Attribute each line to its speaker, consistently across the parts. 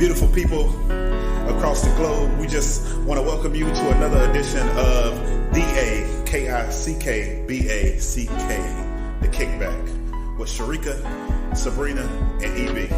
Speaker 1: Beautiful people across the globe, we just want to welcome you to another edition of DAKICKBACK, The Kickback, with Sharika, Sabrina, and EB.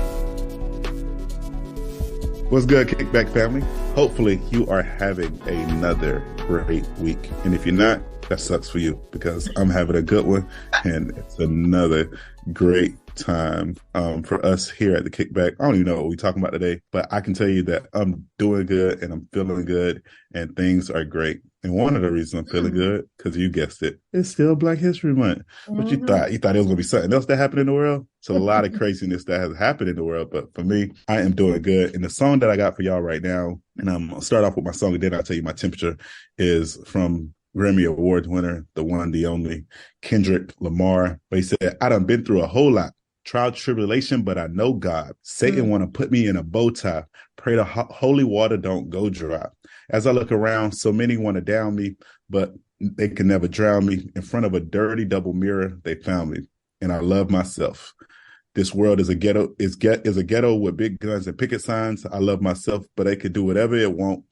Speaker 2: What's good, Kickback family? Hopefully you are having another great week. And if you're not, that sucks for you, because I'm having a good one, and it's another great time for us here at the Kickback. I don't even know what we're talking about today, but I can tell you that I'm doing good and I'm feeling good and things are great. And one of the reasons I'm feeling good, because you guessed it, it's still Black History Month. But you thought it was going to be something else that happened in the world? It's a lot of craziness that has happened in the world, but for me, I am doing good. And the song that I got for y'all right now, and I'm going to start off with my song, and then I'll tell you my temperature, is from Grammy Award winner, the one, the only, Kendrick Lamar. But he said, I done been through a whole lot. Trial, tribulation, but I know God. Satan want to put me in a bow tie. Pray the holy water don't go dry. As I look around, so many want to down me, but they can never drown me. In front of a dirty double mirror, they found me. And I love myself. This world is a ghetto, is a ghetto with big guns and picket signs. I love myself, but they can do whatever it want.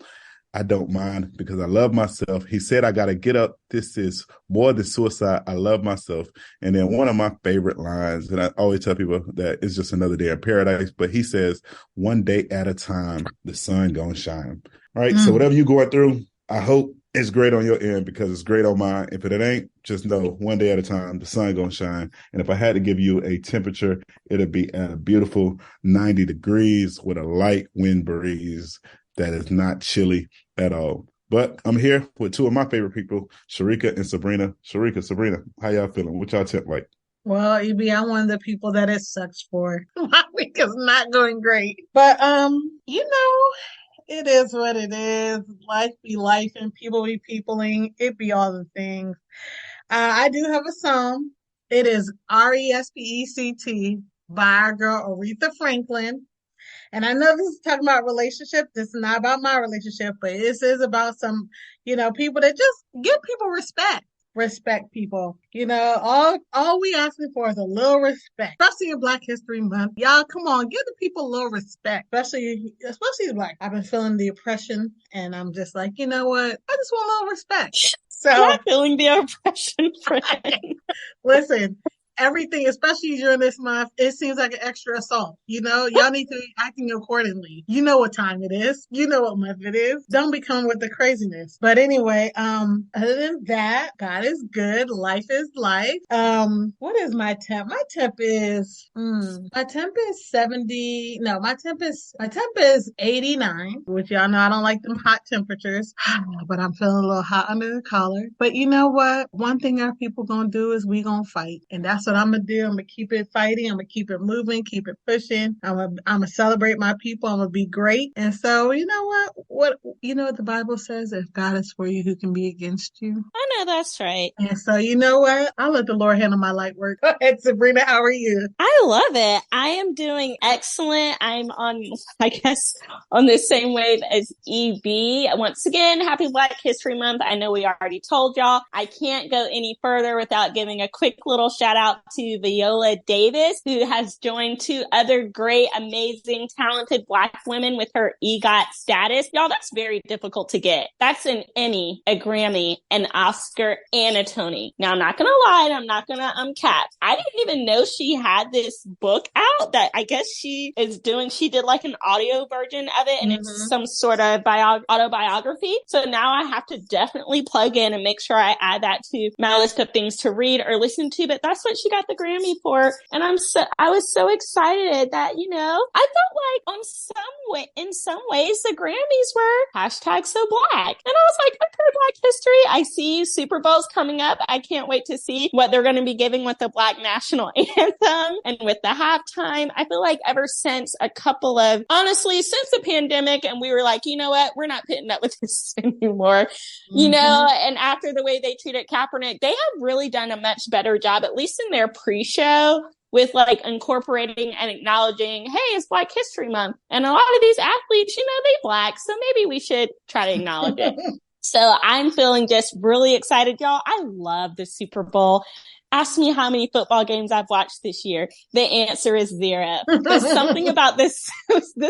Speaker 2: I don't mind because I love myself. He said, I got to get up. This is more than suicide. I love myself. And then one of my favorite lines, and I always tell people that it's just another day in paradise, but he says, one day at a time, the sun gonna shine. All right. So whatever you're going through, I hope it's great on your end, because it's great on mine. If it ain't, just know one day at a time, the sun gonna shine. And if I had to give you a temperature, it'd be at a beautiful 90 degrees with a light wind breeze that is not chilly at all. But I'm here with two of my favorite people, Sharika and Sabrina. Sharika, Sabrina, how y'all feeling? What y'all temp like?
Speaker 3: Well, EB, I'm one of the people that it sucks for. My week is not going great. But it is what it is. Life be life and people be peopling. It be all the things. I do have a song. It is Respect by our girl Aretha Franklin. And I know this is talking about relationship. This is not about my relationship, but this is about some, people that just give people respect. Respect people. All we asking for is a little respect, especially in Black History Month. Y'all, come on, give the people a little respect, especially Black. I've been feeling the oppression, and I'm just like, you know what? I just want a little respect. So
Speaker 4: I'm not feeling the oppression, friend.
Speaker 3: Listen. Everything, especially during this month, it seems like an extra assault. Y'all need to be acting accordingly. You know what time it is. You know what month it is. Don't become with the craziness. But anyway, other than that, God is good. Life is life. What is my temp? My temp is 70. No, my temp is 89, which y'all know I don't like them hot temperatures, but I'm feeling a little hot under the collar. But you know what? One thing our people gonna do is we gonna fight. And that's what I'm going to do. I'm going to keep it fighting. I'm going to keep it moving, keep it pushing. I'm going to celebrate my people. I'm going to be great. And so, you know what the Bible says? If God is for you, who can be against you?
Speaker 4: I know that's right.
Speaker 3: And so, you know what? I'll let the Lord handle my light work. Go ahead, Sabrina. How are you?
Speaker 4: I love it. I am doing excellent. I'm on the same wave as EB. Once again, happy Black History Month. I know we already told y'all. I can't go any further without giving a quick little shout out to Viola Davis, who has joined two other great, amazing, talented Black women with her EGOT status. Y'all, that's very difficult to get. That's an Emmy, a Grammy, an Oscar, and a Tony. Now, I'm not going to lie. I'm not going to cap. I didn't even know she had this book out that I guess she is doing. She did like an audio version of it, and it's some sort of autobiography. So now I have to definitely plug in and make sure I add that to my list of things to read or listen to. But that's what she got the Grammy for. And I was so excited that, I felt like in some ways the Grammys were #so Black. And I was like, okay, Black History. I see Super Bowl's coming up. I can't wait to see what they're going to be giving with the Black National Anthem and with the halftime. I feel like ever since since the pandemic, and we were like, you know what? We're not putting up with this anymore. And after the way they treated Kaepernick, they have really done a much better job, at least in their pre-show, with like incorporating and acknowledging, hey, it's Black History Month. And a lot of these athletes, they Black. So maybe we should try to acknowledge it. So I'm feeling just really excited, y'all. I love the Super Bowl. Ask me how many football games I've watched this year. The answer is 0. But something about this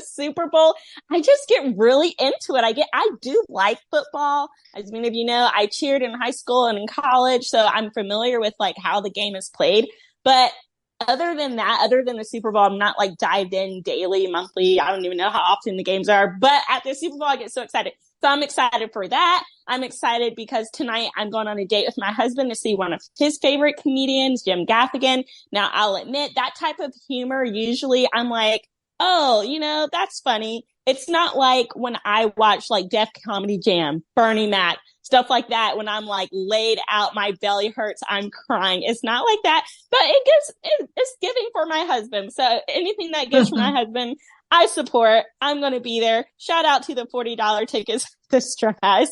Speaker 4: Super Bowl, I just get really into it. I do like football. As many of you know, I cheered in high school and in college, so I'm familiar with like how the game is played. But other than the Super Bowl, I'm not like dived in daily, monthly. I don't even know how often the games are. But at the Super Bowl, I get so excited. So I'm excited for that. I'm excited because tonight I'm going on a date with my husband to see one of his favorite comedians, Jim Gaffigan. Now, I'll admit that type of humor, usually I'm like, oh, you know, that's funny. It's not like when I watch like Def Comedy Jam, Bernie Mac, stuff like that. When I'm like laid out, my belly hurts, I'm crying. It's not like that, but it's giving for my husband. So anything that gives for my husband, I support. I'm going to be there. Shout out to the $40 tickets to Straz.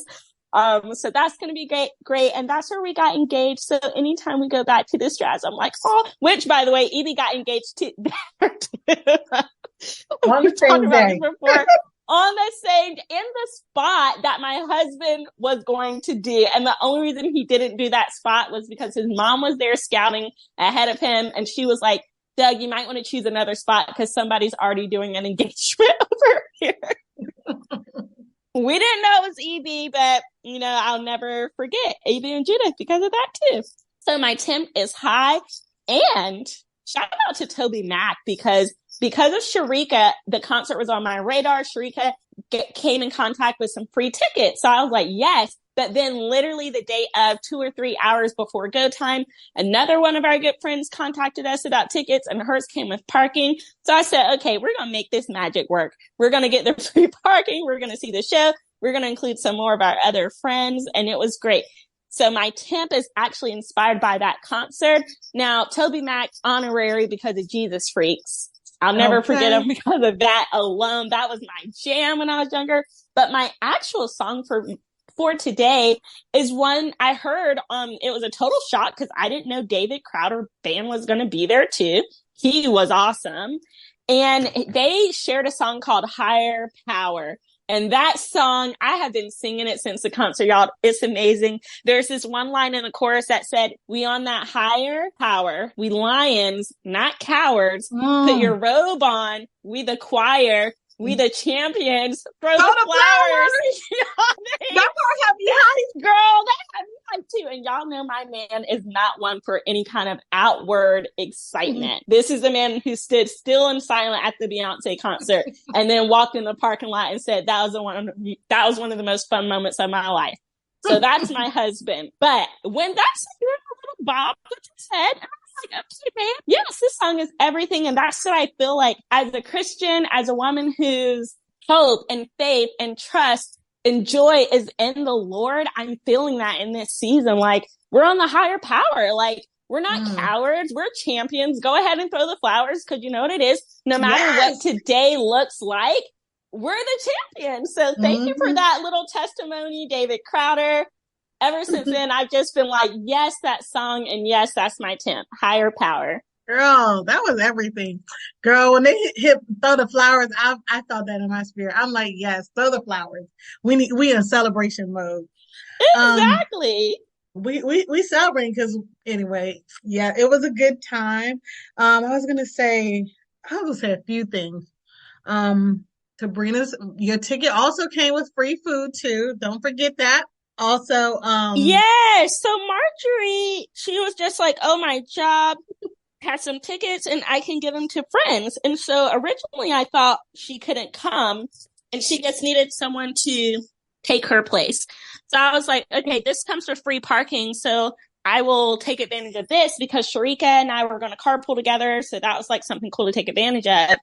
Speaker 4: So that's going to be great. And that's where we got engaged. So anytime we go back to the Straz, I'm like, oh, which by the way, Evie got engaged to there too.
Speaker 3: On the same day.
Speaker 4: On the same, in the spot that my husband was going to do. And the only reason he didn't do that spot was because his mom was there scouting ahead of him. And she was like, Doug, you might want to choose another spot because somebody's already doing an engagement over here. We didn't know it was EB, but, you know, I'll never forget EB and Judith because of that too. So my temp is high. And shout out to TobyMac because of Sharika, the concert was on my radar. Sharika came in contact with some free tickets. So I was like, yes. But then literally the day of 2 or 3 hours before go time, another one of our good friends contacted us about tickets and hers came with parking. So I said, okay, we're going to make this magic work. We're going to get the free parking. We're going to see the show. We're going to include some more of our other friends. And it was great. So my temp is actually inspired by that concert. Now, TobyMac honorary because of Jesus Freaks. I'll never forget him because of that alone. That was my jam when I was younger. But my actual song for today is one I heard. It was a total shock because I didn't know David Crowder band was going to be there too. He was awesome. And they shared a song called Higher Power. And that song, I have been singing it since the concert, y'all. It's amazing. There's this one line in the chorus that said, we on that higher power, we lions, not cowards. Put your robe on, we the choir, we the champions, throw the flowers.
Speaker 3: That part had me hyped.
Speaker 4: Girl, that had me hyped too. And y'all know my man is not one for any kind of outward excitement. This is a man who stood still and silent at the Beyonce concert and then walked in the parking lot and said, that was one of the most fun moments of my life. So that's my husband. But when that's a little bob put his head, like, okay, man, yes, this song is everything. And that's what I feel like as a Christian, as a woman whose hope and faith and trust and joy is in the Lord. I'm feeling that in this season. Like, we're on the higher power. Like, we're not cowards. We're champions. Go ahead and throw the flowers because you know what it is. No matter what today looks like, we're the champions. So thank you for that little testimony, David Crowder. Ever since then, I've just been like, yes, that song. And yes, that's my temp. Higher power.
Speaker 3: Girl, that was everything. Girl, when they hit throw the flowers, I felt that in my spirit. I'm like, yes, throw the flowers. We in celebration mode.
Speaker 4: Exactly.
Speaker 3: We celebrating because anyway, yeah, it was a good time. I was gonna say a few things. Sabrina's, your ticket also came with free food too. Don't forget that. Also,
Speaker 4: yes. So Marjorie, she was just like, oh, my job had some tickets and I can give them to friends. And so originally I thought she couldn't come and she just needed someone to take her place. So I was like, okay, this comes for free parking. So I will take advantage of this because Sharika and I were going to carpool together. So that was like something cool to take advantage of.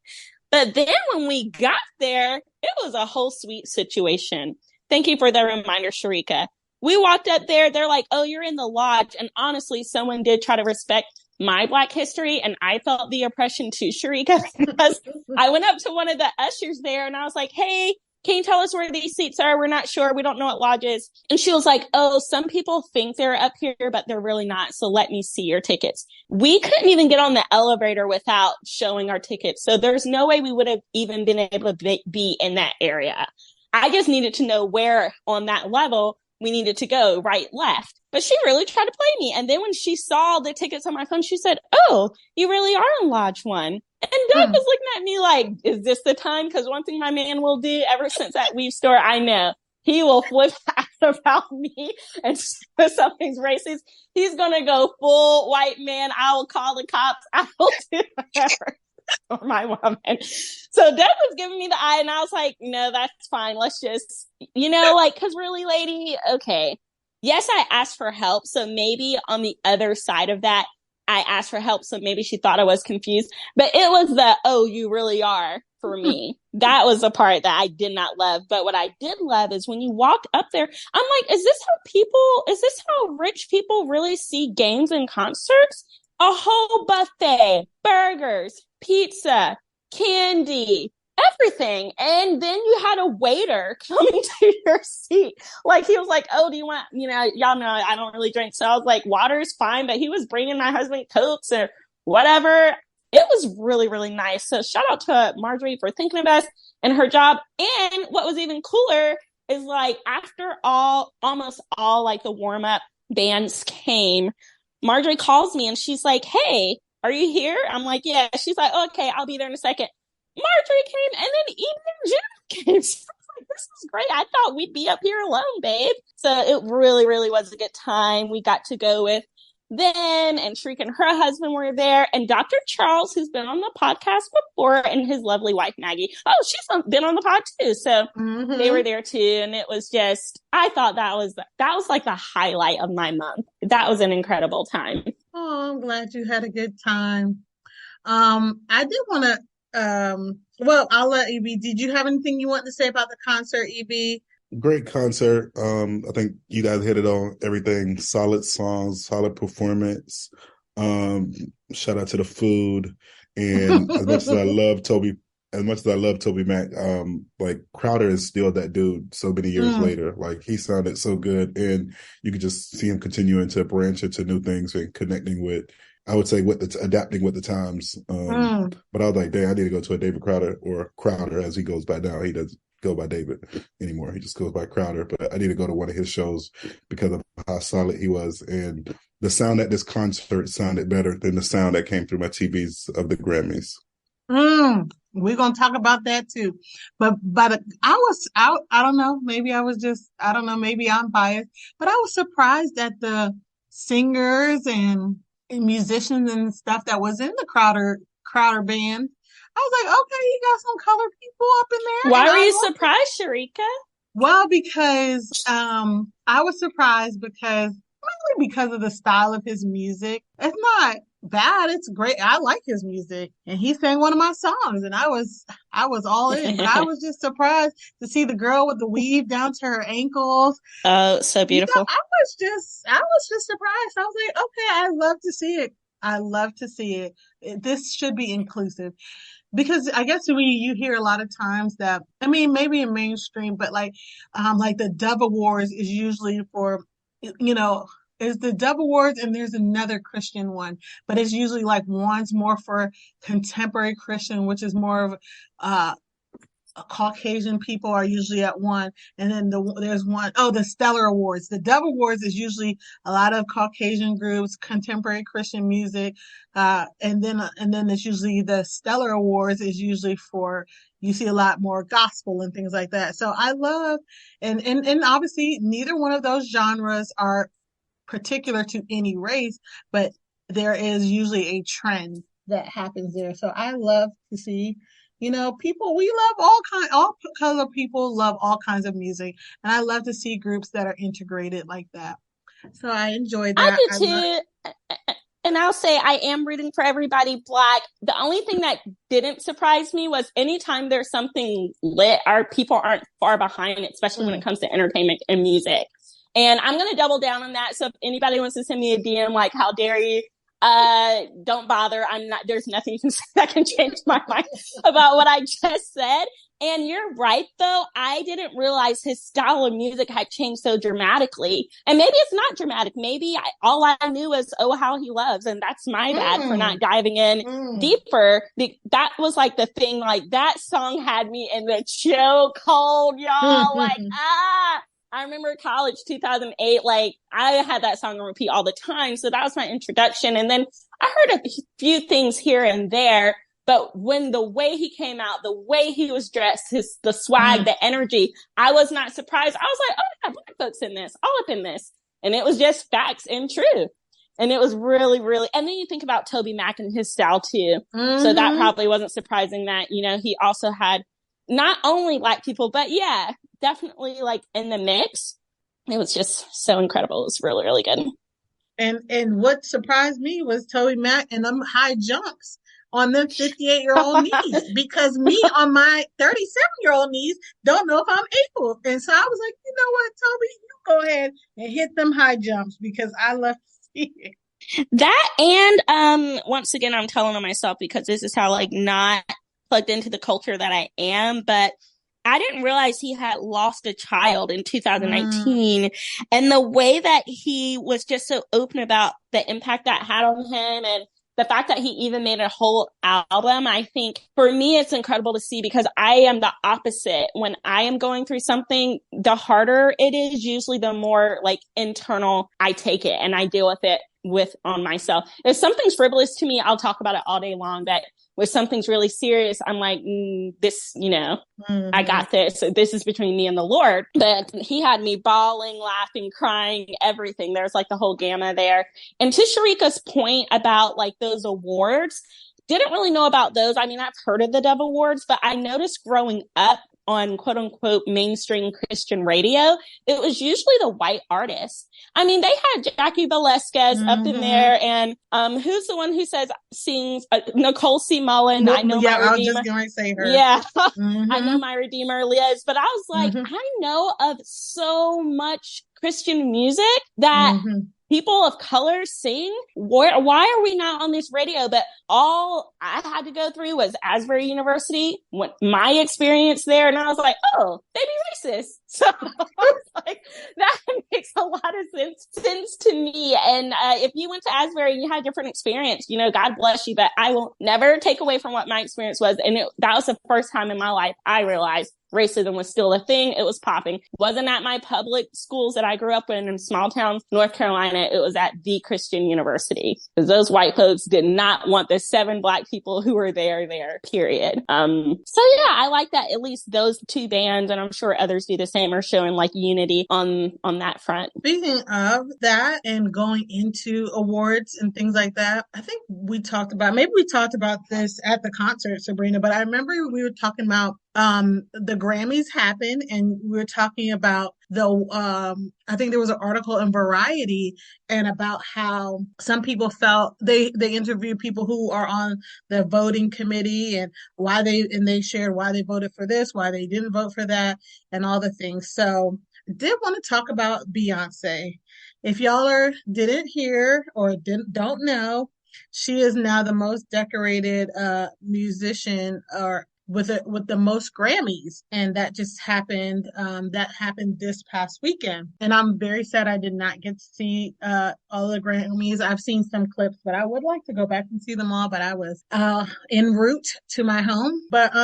Speaker 4: But then when we got there, it was a whole sweet situation. Thank you for the reminder, Sharika. We walked up there. They're like, oh, you're in the lodge. And honestly, someone did try to respect my Black history. And I felt the oppression too, Sharika, because I went up to one of the ushers there and I was like, hey, can you tell us where these seats are? We're not sure. We don't know what lodge is. And she was like, oh, some people think they're up here, but they're really not. So let me see your tickets. We couldn't even get on the elevator without showing our tickets. So there's no way we would have even been able to be in that area. I just needed to know where on that level we needed to go, right, left. But she really tried to play me. And then when she saw the tickets on my phone, she said, "Oh, you really are in Lodge 1. And Doug was looking at me like, is this the time? Because one thing my man will do ever since that weave store, I know, he will flip out about me and if something's racist, he's going to go full white man. I will call the cops. I will do whatever for my woman. So Doug was giving me the eye and I was like, no, that's fine. Let's just, because really, lady, okay. Yes, I asked for help. So maybe on the other side of that, I asked for help. So maybe she thought I was confused, but it was the, oh, you really are for me. That was the part that I did not love. But what I did love is when you walked up there, I'm like, is this how rich people really see games and concerts? A whole buffet, burgers, pizza, candy, everything. And then you had a waiter coming to your seat. Like, he was like, oh, do you want, y'all know I don't really drink. So I was like, water's fine. But he was bringing my husband Cokes or whatever. It was really, really nice. So shout out to Marjorie for thinking of us and her job. And what was even cooler is like, after almost all like the warm up bands came, Marjorie calls me and she's like, hey, are you here? I'm like, yeah. She's like, okay, I'll be there in a second. Marjorie came and then even Jim came. So I was like, this is great. I thought we'd be up here alone, babe. So it really, really was a good time. We got to go with them and Shriek and her husband were there. And Dr. Charles, who's been on the podcast before, and his lovely wife, Maggie. Oh, she's been on the pod too. So they were there too. And it was just, I thought that was like the highlight of my month. That was an incredible time.
Speaker 3: Oh, I'm glad you had a good time. I did want to, well, I'll let EB. Did you have anything you want to say about the concert, EB?
Speaker 2: Great concert. I think you guys hit it on everything. Solid songs, solid performance. Shout out to the food. And as much as I love TobyMac, like Crowder is still that dude so many years later. Like, he sounded so good, and you could just see him continuing to branch into new things and connecting with, I would say, adapting with the times. But I was like, dang, I need to go to a David Crowder, or Crowder as he goes by now. He doesn't go by David anymore. He just goes by Crowder. But I need to go to one of his shows because of how solid he was. And the sound at this concert sounded better than the sound that came through my TVs of the Grammys.
Speaker 3: We're going to talk about that too. But I was out. I don't know. Maybe maybe I'm biased, but I was surprised at the singers and musicians and stuff that was in the Crowder band. I was like, okay, you got some colored people up in there.
Speaker 4: Why were you surprised, Sharika?
Speaker 3: Well, because I was surprised mainly because of the style of his music. It's not bad. It's great. I like his music, and he sang one of my songs, and I was all in. But I was just surprised to see the girl with the weave down to her ankles.
Speaker 4: Oh, so beautiful.
Speaker 3: I was just surprised. I was like, okay, I love to see it. I love to see it. This should be inclusive. Because I guess you hear a lot of times that, I mean, maybe in mainstream, but like the Dove Awards is usually for, is the Dove Awards, and there's another Christian one, but it's usually like one's more for contemporary Christian, which is more of Caucasian people are usually at one, and then there's one, the Stellar Awards. The Dove Awards is usually a lot of Caucasian groups, contemporary Christian music, and then it's usually the Stellar Awards is usually for, you see a lot more gospel and things like that. So I love, and obviously neither one of those genres are particular to any race, but there is usually a trend that happens there. So I love to see, people, we love all color people love all kinds of music. And I love to see groups that are integrated like that. So I enjoyed that.
Speaker 4: I do too. And I'll say I am rooting for everybody Black. The only thing that didn't surprise me was anytime there's something lit, our people aren't far behind, especially when it comes to entertainment and music. And I'm going to double down on that. So if anybody wants to send me a DM, like, how dare you? Don't bother. There's nothing you can say that can change my mind about what I just said. And you're right, though. I didn't realize his style of music had changed so dramatically. And maybe it's not dramatic. Maybe all I knew was, oh, how he loves. And that's my bad for not diving in deeper. That was like the thing, like that song had me in the chokehold, y'all. Like, I remember college 2008, like I had that song on repeat all the time. So that was my introduction. And then I heard a few things here and there, but when the way he came out, the way he was dressed, the swag, the energy, I was not surprised. I was like, oh, yeah, Black folks in this, all up in this. And it was just facts and truth. And it was really, really, and then you think about TobyMac and his style too. So that probably wasn't surprising that, you know, he also had not only Black people, but yeah, definitely like in the mix. It was just so incredible. It was really, really good.
Speaker 3: And what surprised me was TobyMac and them high jumps on them 58-year-old knees, because me on my 37-year-old knees don't know if I'm able. And so I was like, you know what, Toby, you go ahead and hit them high jumps, because I love to see it.
Speaker 4: That, and once again, I'm telling on myself because this is how like not plugged into the culture that I am, but I didn't realize he had lost a child in 2019. And the way that he was just so open about the impact that had on him, and the fact that he even made a whole album, I think for me, it's incredible to see, because I am the opposite. When I am going through something, the harder it is, usually the more like internal I take it and I deal with it on myself. If something's frivolous to me, I'll talk about it all day long. But when something's really serious, I'm like, this, you know, I got this. So this is between me and the Lord. But he had me bawling, laughing, crying, everything. There's like the whole gamma there. And to Sharika's point about like those awards, didn't really know about those. I mean, I've heard of the Dove Awards, but I noticed growing up on quote unquote mainstream Christian radio, it was usually the white artists. I mean, they had Jackie Velasquez up in there, and who's the one who sings Nicole C. Mullen. I know my Redeemer. I was just going to say her. Yeah, I know my Redeemer, Liz. But I was like, I know of so much Christian music that people of color sing. Why are we not on this radio? But all I had to go through was Asbury University, my experience there. And I was like, oh, they be racist. So I was like, that makes a lot of sense to me. And if you went to Asbury and you had a different experience, you know, God bless you. But I will never take away from what my experience was. And that was the first time in my life I realized racism was still a thing. It was popping. Wasn't at my public schools that I grew up in small towns, North Carolina. It was at the Christian University, because those white folks did not want the 7 Black people who were there, period. So yeah, I like that at least those 2 bands, and I'm sure others do the same, are showing like unity on that front.
Speaker 3: Speaking of that and going into awards and things like that, I think we talked about this at the concert, Sabrina, but I remember we were talking about the Grammys happened, and we were talking about I think there was an article in Variety and about how some people felt they interviewed people who are on the voting committee and they shared why they voted for this, why they didn't vote for that, and all the things. So I did want to talk about Beyonce. If y'all didn't hear or don't know, she is now the most decorated musician with the most Grammys, and that just happened. That happened this past weekend, and I'm very sad I did not get to see all the Grammys. I've seen some clips, but I would like to go back and see them all. But I was en route to my home. But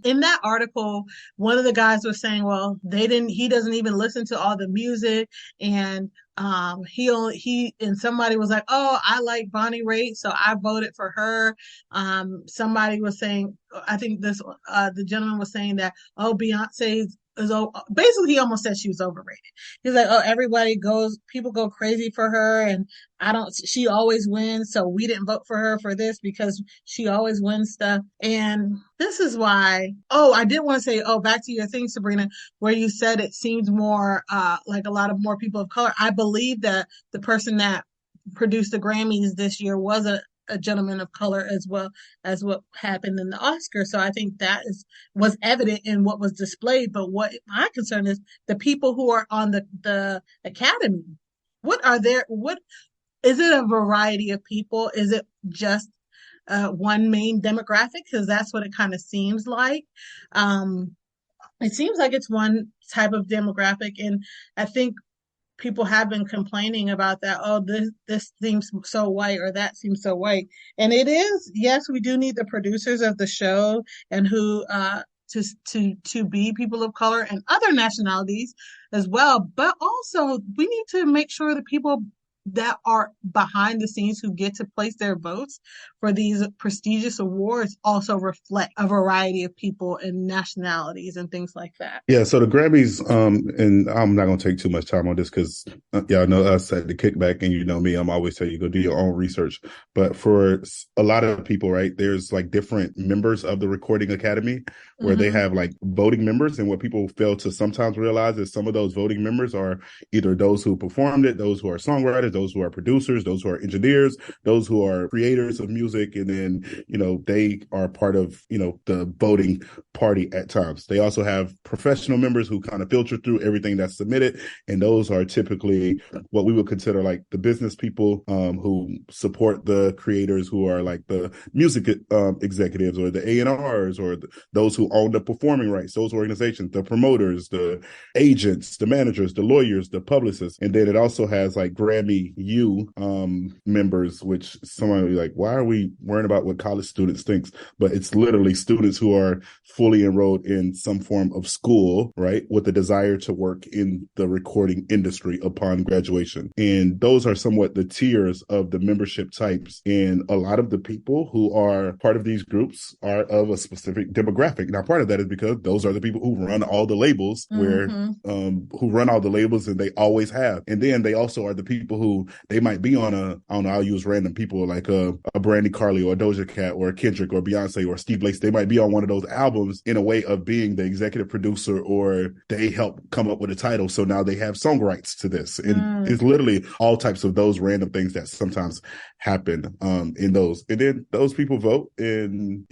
Speaker 3: in that article, one of the guys was saying, well, he doesn't even listen to all the music, and and somebody was like, oh, I like Bonnie Raitt, so I voted for her. Somebody was saying, I think the gentleman was saying that, oh, Beyonce basically he almost said she was overrated. He's like, oh, people go crazy for her, and she always wins, so we didn't vote for her for this because she always wins stuff. And this is why, I did want to say, back to your thing, Sabrina, where you said it seems more like a lot of more people of color. I believe that the person that produced the Grammys this year was a gentleman of color, as well as what happened in the Oscars. So I think that was evident in what was displayed. But what my concern is, the people who are on the Academy. What is it? A variety of people? Is it just one main demographic? Because that's what it kind of seems like. It seems like it's one type of demographic, and I think people have been complaining about that. Oh, this seems so white, or that seems so white. And it is, yes, we do need the producers of the show and who to be people of color and other nationalities as well. But also, we need to make sure the people that are behind the scenes who get to place their votes for these prestigious awards also reflect a variety of people and nationalities and things like that.
Speaker 2: Yeah, so the Grammys, and I'm not going to take too much time on this because y'all know us at the Kickback, and you know me, I'm always telling you go do your own research. But for a lot of people, right, there's like different members of the Recording Academy where they have like voting members, and what people fail to sometimes realize is some of those voting members are either those who performed it, those who are songwriters, those who are producers, those who are engineers, those who are creators of music, and then, you know, they are part of, you know, the voting party at times. They also have professional members who kind of filter through everything that's submitted, and those are typically what we would consider like the business people who support the creators, who are like the music executives or the A&Rs or those who own the performing rights, those organizations, the promoters, the agents, the managers, the lawyers, the publicists. And then it also has like Grammy U members, which someone would be like, why are we worrying about what college students think? But it's literally students who are fully enrolled in some form of school, right, with the desire to work in the recording industry upon graduation. And those are somewhat the tiers of the membership types. And a lot of the people who are part of these groups are of a specific demographic. Now, part of that is because those are the people who run all the labels, who run all the labels, and they always have. And then they also are the people who they might be on I'll use random people like a Brandy Carly or a Doja Cat or a Kendrick or Beyonce or Steve Lacy. They might be on one of those albums in a way of being the executive producer, or they help come up with a title. So now they have song rights to this. And it's literally all types of those random things that sometimes happen in those. And then those people vote, and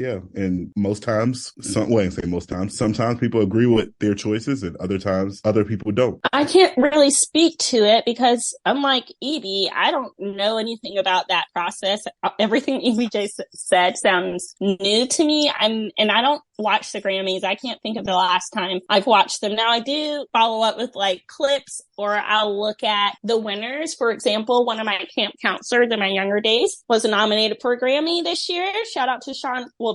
Speaker 2: most times, sometimes people agree with their choices, and other times other people don't.
Speaker 4: I can't really speak to it because unlike Evie, I don't know anything about that process. Everything Evie just said sounds new to me. I don't watch the Grammys. I can't think of the last time I've watched them. Now I do follow up with like clips, or I'll look at the winners. For example, one of my camp counselors in my younger days was nominated for a Grammy this year. Shout out to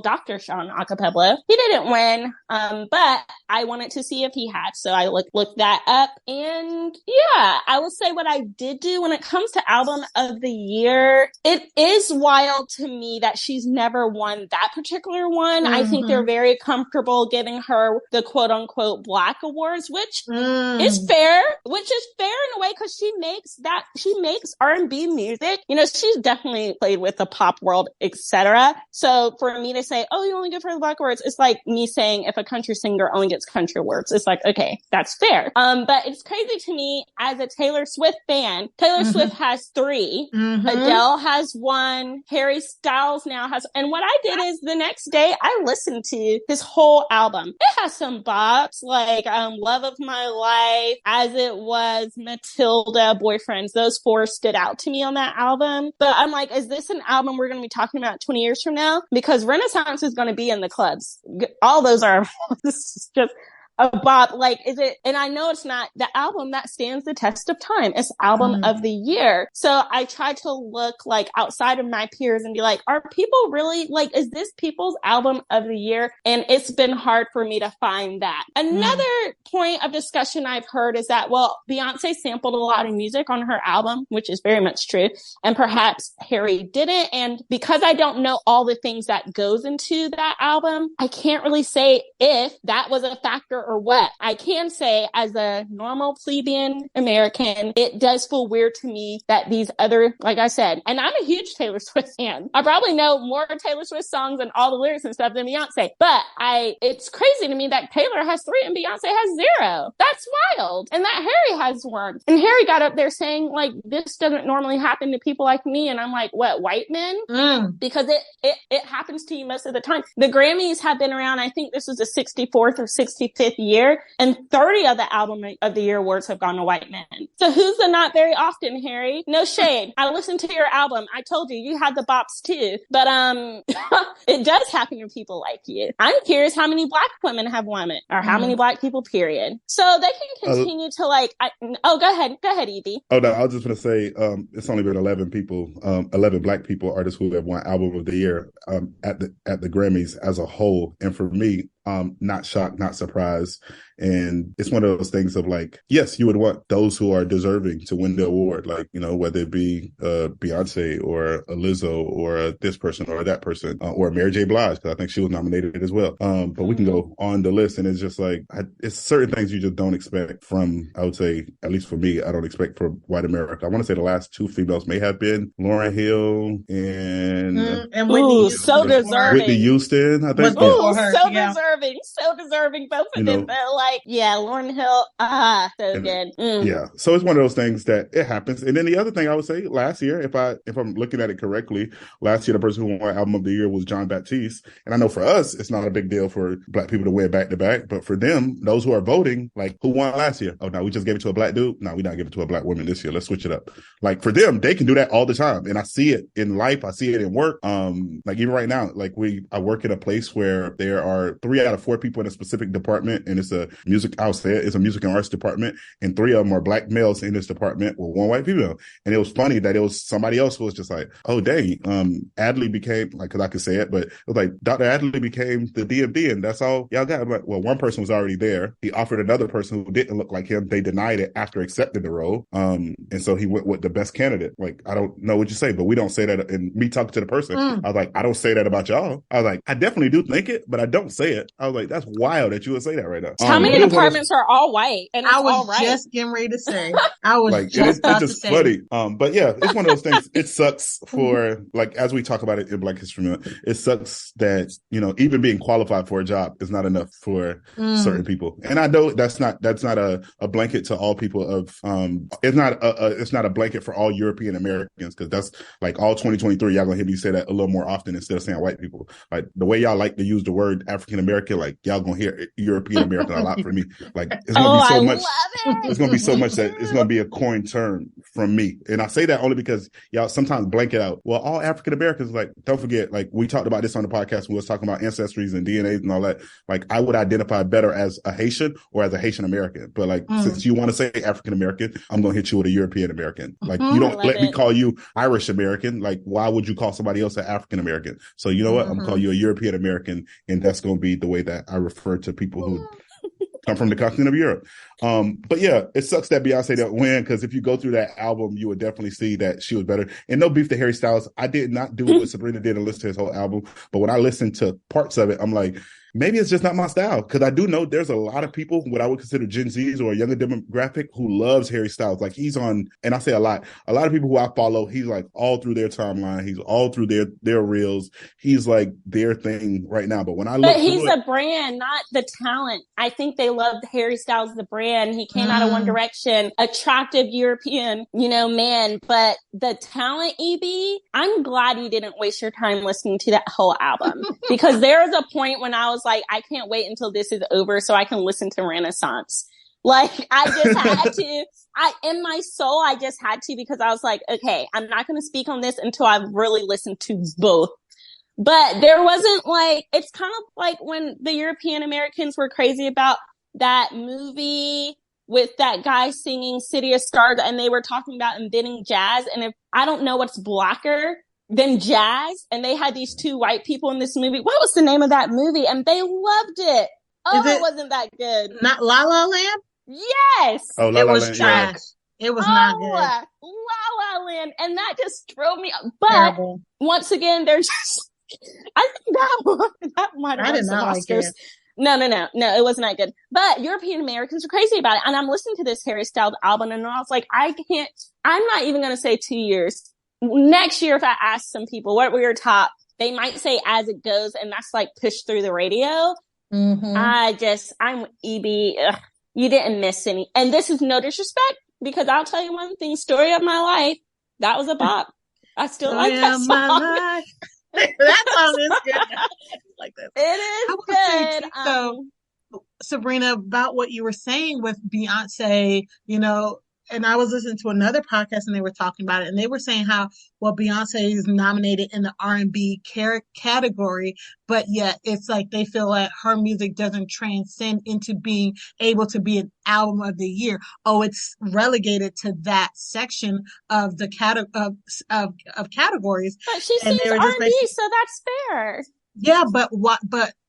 Speaker 4: Dr. Sean Acapello. He didn't win, but I wanted to see if he had. So I looked that up, and yeah, I will say what I did do when it comes to album of the year. It is wild to me that she's never won that particular one. I think they're very comfortable giving her the quote unquote Black Awards, which is fair, in a way, because she makes R&B music. You know, she's definitely played with the pop world, etc. So for me to say, oh, you only give her the Black Awards, it's like me saying if a country singer only gets country awards. It's like, okay, that's fair. But it's crazy to me as a Taylor Swift fan. Taylor Swift has 3. Adele has 1. Harry Styles now has, and what I did is the next day I listened to his whole album. It has some bops like Love of My Life, As It Was, Matilda, Boyfriends. Those 4 stood out to me on that album. But I'm like, is this an album we're going to be talking about 20 years from now? Because Renaissance is going to be in the clubs. All those are just a bop. Like, is it? And I know it's not the album that stands the test of time. It's album of the year. So I try to look like outside of my peers and be like, are people really like, is this people's album of the year? And it's been hard for me to find that. Another point of discussion I've heard is that, well, Beyonce sampled a lot of music on her album, which is very much true. And perhaps Harry didn't. And because I don't know all the things that goes into that album, I can't really say if that was a factor or what. I can say as a normal plebeian American, it does feel weird to me that these other, like I said, and I'm a huge Taylor Swift fan. I probably know more Taylor Swift songs and all the lyrics and stuff than Beyonce, but it's crazy to me that Taylor has 3 and Beyonce has 0. That's wild. And that Harry has 1. And Harry got up there saying like, this doesn't normally happen to people like me. And I'm like, what, white men? Because it happens to you most of the time. The Grammys have been around, I think this was the 64th or 65th year, and 30 of the album of the year awards have gone to white men. So who's the not very often, Harry? No shade. I listened to your album. I told you had the bops too, but it does happen to people like you. I'm curious how many Black women have won it, or how many Black people, period. So they can continue to like. Go ahead, Evie.
Speaker 2: Oh no, I was just gonna say it's only been 11 people, 11 Black people artists who have won album of the year at the Grammys as a whole, and for me, not shocked, not surprised. And it's one of those things of like, yes, you would want those who are deserving to win the award, like, you know, whether it be Beyonce or a Lizzo or this person or that person or Mary J. Blige, because I think she was nominated as well. But we can go on the list, and it's just like, it's certain things you just don't expect from, I would say, at least for me, I don't expect for white America. I want to say the last two females may have been Lauryn Hill and
Speaker 3: Whitney Houston.
Speaker 4: So deserving.
Speaker 2: Whitney Houston, I think.
Speaker 4: So deserving. Both of them, though. Like, yeah, Lauryn Hill, so good.
Speaker 2: Yeah, so it's one of those things that it happens. And then the other thing I would say, last year, if I'm looking at it correctly, last year the person who won Album of the Year was John Baptiste. And I know for us, it's not a big deal for Black people to win back to back, but for them, those who are voting, like, who won last year? Oh, no, we just gave it to a Black dude. No, we not giving it to a Black woman this year. Let's switch it up. Like, for them, they can do that all the time, and I see it in life. I see it in work. Like, even right now, like, I work at a place where there are 3 out of 4 people in a specific department, and it's a music and arts department, and 3 of them are Black males in this department with 1 white female. And it was funny that it was somebody else who was just like, oh dang, Adley became, like, because I could say it, but it was like Dr. Adley became the DMD, and that's all y'all got. Like, well, one person was already there. He offered another person who didn't look like him. They denied it after accepting the role, and so he went with the best candidate. Like, I don't know what you say, but we don't say that. And me talking to the person, I was like, I don't say that about y'all. I was like, I definitely do think it, but I don't say it. I was like, that's wild that you would say that right now.
Speaker 4: How many departments are all white? And it's
Speaker 3: I was
Speaker 4: all right.
Speaker 3: just getting ready to say. I was
Speaker 2: like,
Speaker 3: just about to say.
Speaker 2: Funny. But yeah, it's one of those things. It sucks for, like, as we talk about it in Black History Month, it sucks that, you know, even being qualified for a job is not enough for certain people. And I know that's not a blanket to all people of, it's not a blanket for all European Americans, because that's like all 2023, y'all gonna hear me say that a little more often instead of saying white people. Like, the way y'all like to use the word African American, like, y'all gonna hear European American a lot from me. Like, it's gonna be so much. It's gonna be so much that it's gonna be a coined term from me. And I say that only because y'all sometimes blank it out. Well, all African Americans, like, don't forget, like, we talked about this on the podcast when we was talking about ancestries and DNA and all that. Like, I would identify better as a Haitian or as a Haitian American. But like, since you want to say African American, I'm gonna hit you with a European American. Like, you don't let me call you Irish American. Like, why would you call somebody else an African American? So you know what? I'm gonna call you a European American, and that's gonna be the way that I refer to people who come from the continent of Europe. But yeah, it sucks that Beyonce didn't win, because if you go through that album, you would definitely see that she was better. And no beef to Harry Styles. I did not do what Sabrina did and listen to his whole album. But when I listened to parts of it, I'm like, maybe it's just not my style, because I do know there's a lot of people, what I would consider Gen Zs or a younger demographic, who loves Harry Styles. Like, he's on, and I say a lot of people who I follow, he's like all through their timeline. He's all through their reels. He's like their thing right now. But when I look,
Speaker 4: but he's a brand, not the talent. I think they loved Harry Styles, the brand. He came out of One Direction, attractive European, man. But the talent, EB, I'm glad you didn't waste your time listening to that whole album, because there was a point when I was like, I can't wait until this is over so I can listen to Renaissance. Like, I just had to, in my soul, I just had to, because I was like, okay, I'm not going to speak on this until I've really listened to both. But there wasn't like, it's kind of like when the European Americans were crazy about that movie with that guy singing City of Stars, and they were talking about inventing jazz. And if I don't know what's blacker than jazz, and they had these 2 white people in this movie. What was the name of that movie? And they loved it. Oh, it wasn't that good.
Speaker 3: Not La La Land?
Speaker 4: Yes.
Speaker 2: Oh, La La Land.
Speaker 3: Trash. Yeah. It was not good.
Speaker 4: La La Land. And that just drove me up. But once again, they're just, I think that might have won some Oscars. No, it wasn't that good. But European Americans are crazy about it. And I'm listening to this Harry Styles album, and I was like, I'm not even going to say 2 years. Next year, if I ask some people what were your top, they might say As It Goes, and that's like pushed through the radio. I'm EB. Ugh, you didn't miss any. And this is no disrespect, because I'll tell you one thing, Story of My Life, that was a bop. I still like that song.
Speaker 3: That song is good. Like that.
Speaker 4: It is good.
Speaker 3: So, Sabrina, about what you were saying with Beyonce, and I was listening to another podcast, and they were talking about it, and they were saying how, well, Beyonce is nominated in the R&B category, but yet it's like they feel like her music doesn't transcend into being able to be an album of the year. Oh, it's relegated to that section of the of categories.
Speaker 4: But she sings R&B, so that's fair.
Speaker 3: Yeah, but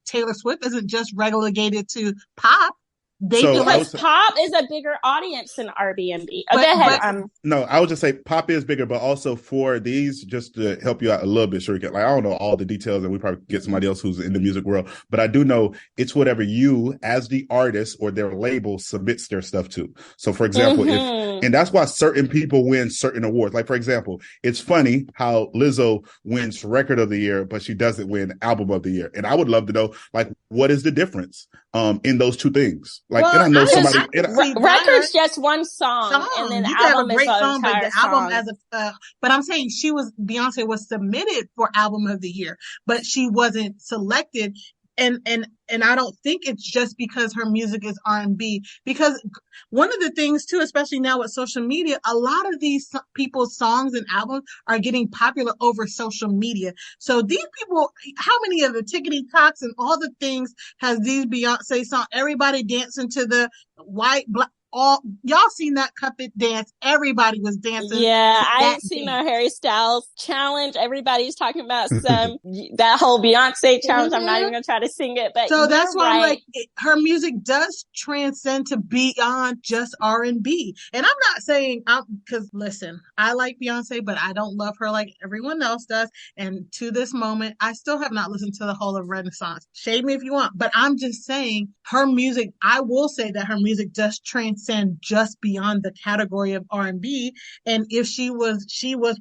Speaker 3: Taylor Swift isn't just relegated to pop. They
Speaker 2: So
Speaker 3: do
Speaker 2: I
Speaker 3: like
Speaker 2: was-
Speaker 4: Pop is a bigger audience than R&B. Go ahead.
Speaker 2: No, I would just say pop is bigger, but also for these, just to help you out a little bit, Sharika, like I don't know all the details, and we probably get somebody else who's in the music world, but I do know it's whatever you, as the artist or their label, submits their stuff to. So, for example, and that's why certain people win certain awards. Like, for example, it's funny how Lizzo wins Record of the Year, but she doesn't win Album of the Year. And I would love to know, like, what is the difference in those two things? Like,
Speaker 3: Well,
Speaker 2: and I know somebody.
Speaker 4: Record's just one song, and then
Speaker 3: you
Speaker 4: album
Speaker 3: have a great
Speaker 4: is an
Speaker 3: song, but
Speaker 4: entire
Speaker 3: the album
Speaker 4: song.
Speaker 3: but I'm saying Beyonce was submitted for Album of the Year, but she wasn't selected. And I don't think it's just because her music is R&B, because one of the things too, especially now with social media, a lot of these people's songs and albums are getting popular over social media. So these people, how many of the tickety talks and all the things has these Beyonce songs, everybody dancing to the white, black, all y'all seen that Cupid dance? Everybody was dancing.
Speaker 4: Yeah, I ain't seen no Harry Styles challenge. Everybody's talking about that whole Beyonce challenge. I'm not even gonna try to sing it, but
Speaker 3: so that's why I'm
Speaker 4: right.
Speaker 3: like, her music does transcend to beyond just R&B. And I'm not saying because listen, I like Beyonce, but I don't love her like everyone else does. And to this moment, I still have not listened to the whole of Renaissance. Shade me if you want, but I'm just saying her music. I will say that her music does transcend just beyond the category of R&B. And if she was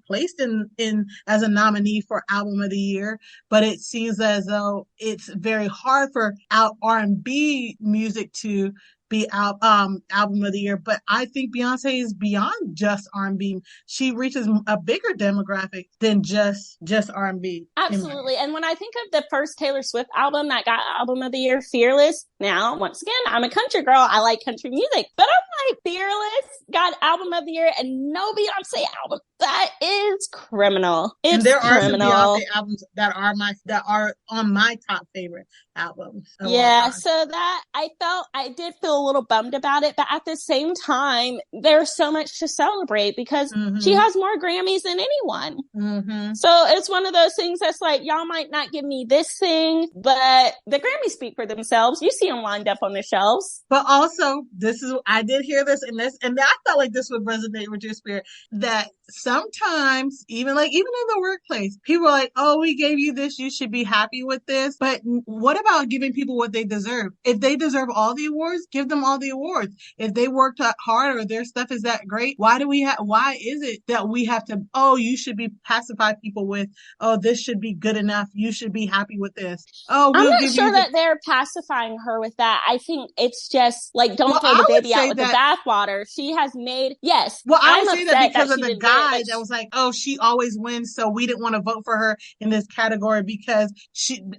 Speaker 3: placed in as a nominee for Album of the Year, but it seems as though it's very hard for R&B music to be album of the year. But I think Beyonce is beyond just R&B. She reaches a bigger demographic than just R&B.
Speaker 4: Absolutely. And when I think of the first Taylor Swift album that got Album of the Year, Fearless. Now, once again, I'm a country girl. I like country music, but I'm like, Fearless got Album of the Year and no Beyonce album. That is criminal. It's
Speaker 3: and there
Speaker 4: criminal.
Speaker 3: are some Beyonce albums that are on my top favorite albums.
Speaker 4: Yeah, so that I did feel a little bummed about it, but at the same time, there's so much to celebrate because she has more Grammys than anyone. So it's one of those things that's like, y'all might not give me this thing, but the Grammys speak for themselves. You see them lined up on the shelves.
Speaker 3: But also, I did hear this, and I felt like this would resonate with your spirit, that sometimes, even in the workplace, people are like, oh, we gave you this, you should be happy with this. But what about giving people what they deserve? If they deserve all the awards, give them all the awards. If they worked hard or their stuff is that great, why is it that we have to, you should be pacify people with, this should be good enough, you should be happy with this. I'm
Speaker 4: not sure that they're pacifying her with that. I think it's just like, don't throw the baby out with the bathwater. She has made, yes.
Speaker 3: Well, I would say that because of the guy that was like, she always wins, so we didn't want to vote for her in this category because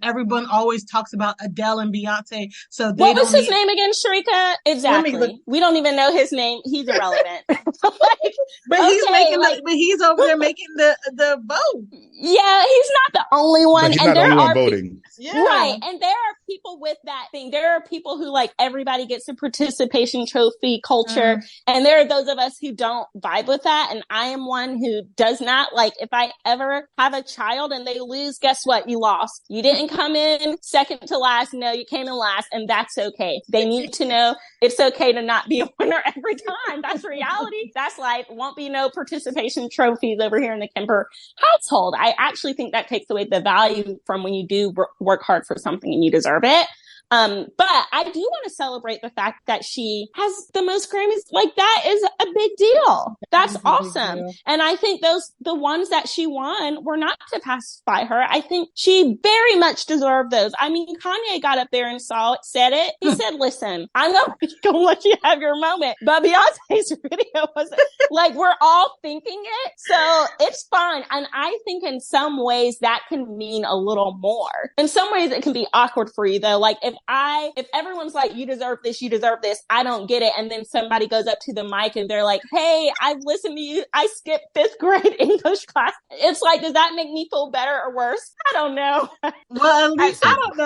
Speaker 3: everyone always talks about Adele and Beyonce. So
Speaker 4: what was his name again, Sharika? Exactly. We don't even know his name. He's irrelevant.
Speaker 3: He's over there making the vote.
Speaker 4: Yeah, he's not the only one.
Speaker 2: But he's not the only one voting.
Speaker 4: Right. And there are people with that thing. There are people who like everybody gets a participation trophy culture. And there are those of us who don't vibe with that. And I am one who does not. Like, if I ever have a child and they lose, guess what? You lost. You didn't come in second to last. No, you came in last, and that's okay. They need to know it's okay to not be a winner every time. That's reality. That's life. Won't be no participation trophies over here in the Kemper household. I actually think that takes away the value from when you do work hard for something and you deserve it. But I do want to celebrate the fact that she has the most Grammys. Like, that is a big deal. That's awesome. And I think the ones that she won were not to pacify her. I think she very much deserved those. I mean, Kanye got up there and said it. He said, listen, I'm going to let you have your moment. But Beyonce's video was like, we're all thinking it. So it's fine. And I think in some ways that can mean a little more. In some ways it can be awkward for you though. Like, if everyone's like, you deserve this, I don't get it. And then somebody goes up to the mic and they're like, hey, I've listened to you. I skipped 5th grade English class. It's like, does that make me feel better or worse? I don't know.
Speaker 3: Well, at least I don't